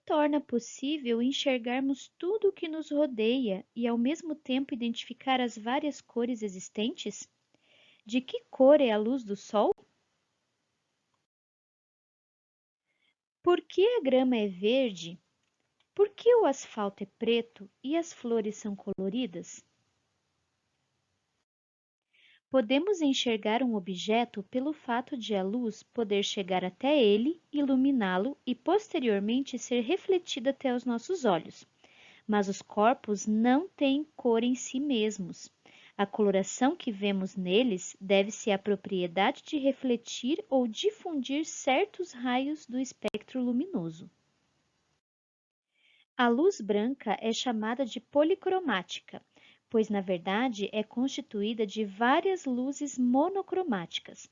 torna possível enxergarmos tudo o que nos rodeia e, ao mesmo tempo, identificar as várias cores existentes? De que cor é a luz do sol? Por que a grama é verde? Por que o asfalto é preto e as flores são coloridas? Podemos enxergar um objeto pelo fato de a luz poder chegar até ele, iluminá-lo e posteriormente ser refletida até os nossos olhos. Mas os corpos não têm cor em si mesmos. A coloração que vemos neles deve-se à propriedade de refletir ou difundir certos raios do espectro luminoso. A luz branca é chamada de policromática, pois na verdade é constituída de várias luzes monocromáticas.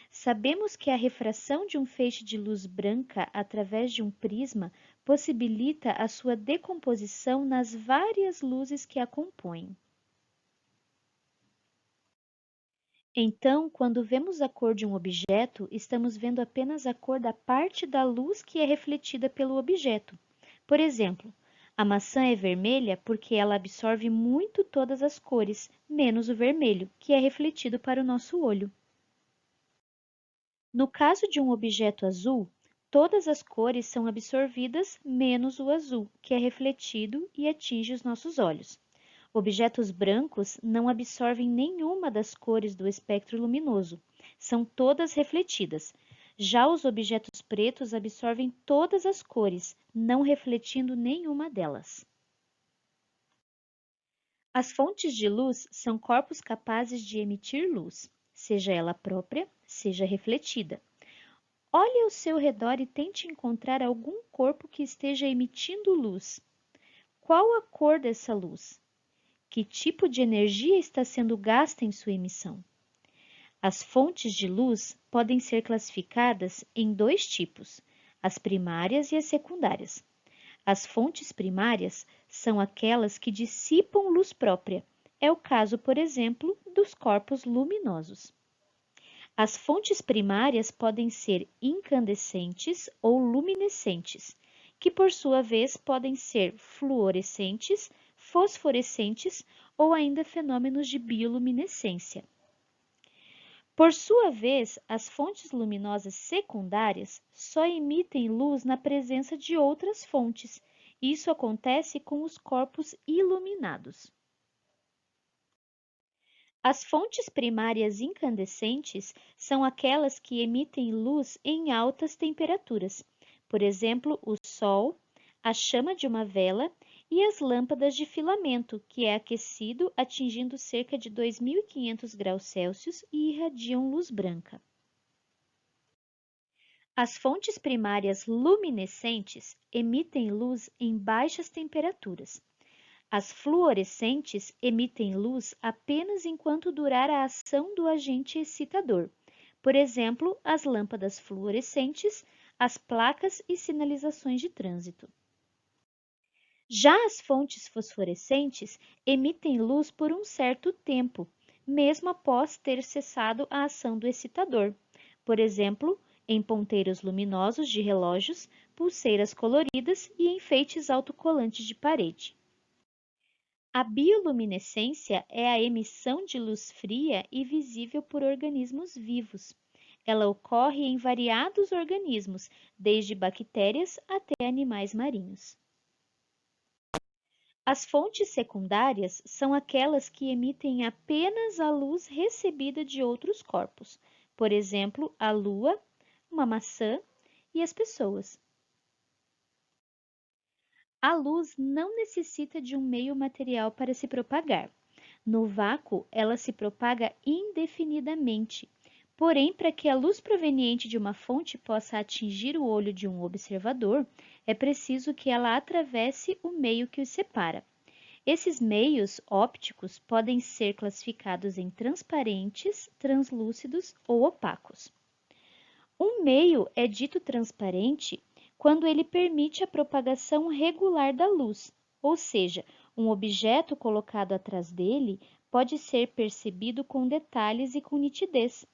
Sabemos que a refração de um feixe de luz branca através de um prisma possibilita a sua decomposição nas várias luzes que a compõem. Então, quando vemos a cor de um objeto, estamos vendo apenas a cor da parte da luz que é refletida pelo objeto. Por exemplo, a maçã é vermelha porque ela absorve muito todas as cores, menos o vermelho, que é refletido para o nosso olho. No caso de um objeto azul, todas as cores são absorvidas, menos o azul, que é refletido e atinge os nossos olhos. Objetos brancos não absorvem nenhuma das cores do espectro luminoso, são todas refletidas. Já os objetos pretos absorvem todas as cores, não refletindo nenhuma delas. As fontes de luz são corpos capazes de emitir luz, seja ela própria, seja refletida. Olhe ao seu redor e tente encontrar algum corpo que esteja emitindo luz. Qual a cor dessa luz? Que tipo de energia está sendo gasta em sua emissão? As fontes de luz podem ser classificadas em dois tipos, as primárias e as secundárias. As fontes primárias são aquelas que dissipam luz própria. É o caso, por exemplo, dos corpos luminosos. As fontes primárias podem ser incandescentes ou luminescentes, que por sua vez podem ser fluorescentes, fosforescentes ou ainda fenômenos de bioluminescência. Por sua vez, as fontes luminosas secundárias só emitem luz na presença de outras fontes. Isso acontece com os corpos iluminados. As fontes primárias incandescentes são aquelas que emitem luz em altas temperaturas, por exemplo, o Sol, a chama de uma vela e as lâmpadas de filamento, que é aquecido atingindo cerca de 2.500 graus Celsius e irradiam luz branca. As fontes primárias luminescentes emitem luz em baixas temperaturas. As fluorescentes emitem luz apenas enquanto durar a ação do agente excitador, por exemplo, as lâmpadas fluorescentes, as placas e sinalizações de trânsito. Já as fontes fosforescentes emitem luz por um certo tempo, mesmo após ter cessado a ação do excitador, por exemplo, em ponteiros luminosos de relógios, pulseiras coloridas e enfeites autocolantes de parede. A bioluminescência é a emissão de luz fria e visível por organismos vivos. Ela ocorre em variados organismos, desde bactérias até animais marinhos. As fontes secundárias são aquelas que emitem apenas a luz recebida de outros corpos, por exemplo, a Lua, uma maçã e as pessoas. A luz não necessita de um meio material para se propagar. No vácuo, ela se propaga indefinidamente. Porém, para que a luz proveniente de uma fonte possa atingir o olho de um observador, é preciso que ela atravesse o meio que os separa. Esses meios ópticos podem ser classificados em transparentes, translúcidos ou opacos. Um meio é dito transparente quando ele permite a propagação regular da luz, ou seja, um objeto colocado atrás dele pode ser percebido com detalhes e com nitidez,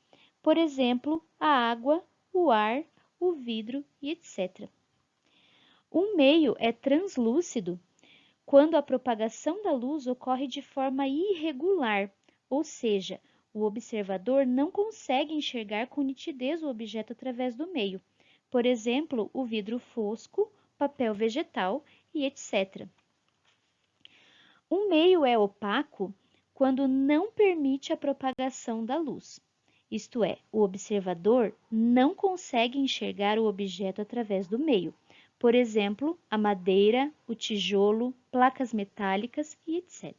por exemplo, a água, o ar, o vidro e etc. Um meio é translúcido quando a propagação da luz ocorre de forma irregular, ou seja, o observador não consegue enxergar com nitidez o objeto através do meio, por exemplo, o vidro fosco, papel vegetal e etc. Um meio é opaco quando não permite a propagação da luz, isto é, o observador não consegue enxergar o objeto através do meio, por exemplo, a madeira, o tijolo, placas metálicas e etc.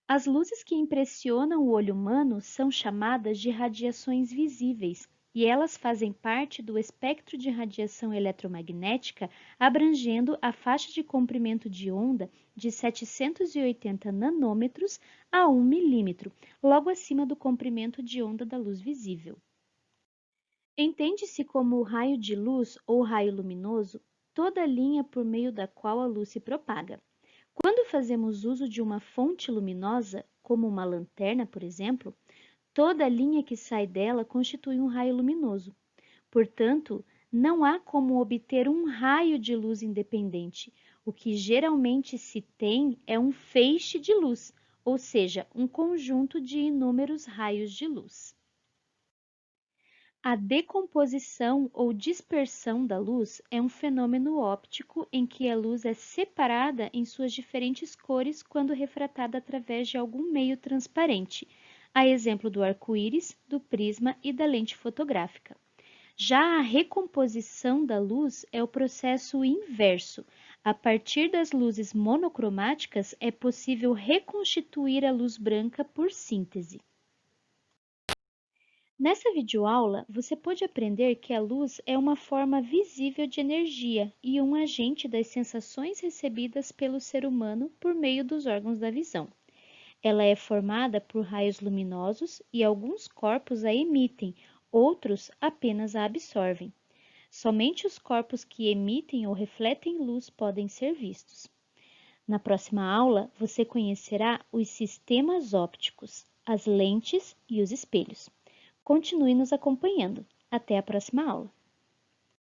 As luzes que impressionam o olho humano são chamadas de radiações visíveis, e elas fazem parte do espectro de radiação eletromagnética, abrangendo a faixa de comprimento de onda de 780 nanômetros a 1 milímetro, logo acima do comprimento de onda da luz visível. Entende-se como raio de luz ou raio luminoso toda a linha por meio da qual a luz se propaga. Quando fazemos uso de uma fonte luminosa, como uma lanterna, por exemplo, toda a linha que sai dela constitui um raio luminoso. Portanto, não há como obter um raio de luz independente. O que geralmente se tem é um feixe de luz, ou seja, um conjunto de inúmeros raios de luz. A decomposição ou dispersão da luz é um fenômeno óptico em que a luz é separada em suas diferentes cores quando refratada através de algum meio transparente, a exemplo do arco-íris, do prisma e da lente fotográfica. Já a recomposição da luz é o processo inverso. A partir das luzes monocromáticas, é possível reconstituir a luz branca por síntese. Nessa videoaula, você pode aprender que a luz é uma forma visível de energia e um agente das sensações recebidas pelo ser humano por meio dos órgãos da visão. Ela é formada por raios luminosos e alguns corpos a emitem, outros apenas a absorvem. Somente os corpos que emitem ou refletem luz podem ser vistos. Na próxima aula, você conhecerá os sistemas ópticos, as lentes e os espelhos. Continue nos acompanhando. Até a próxima aula!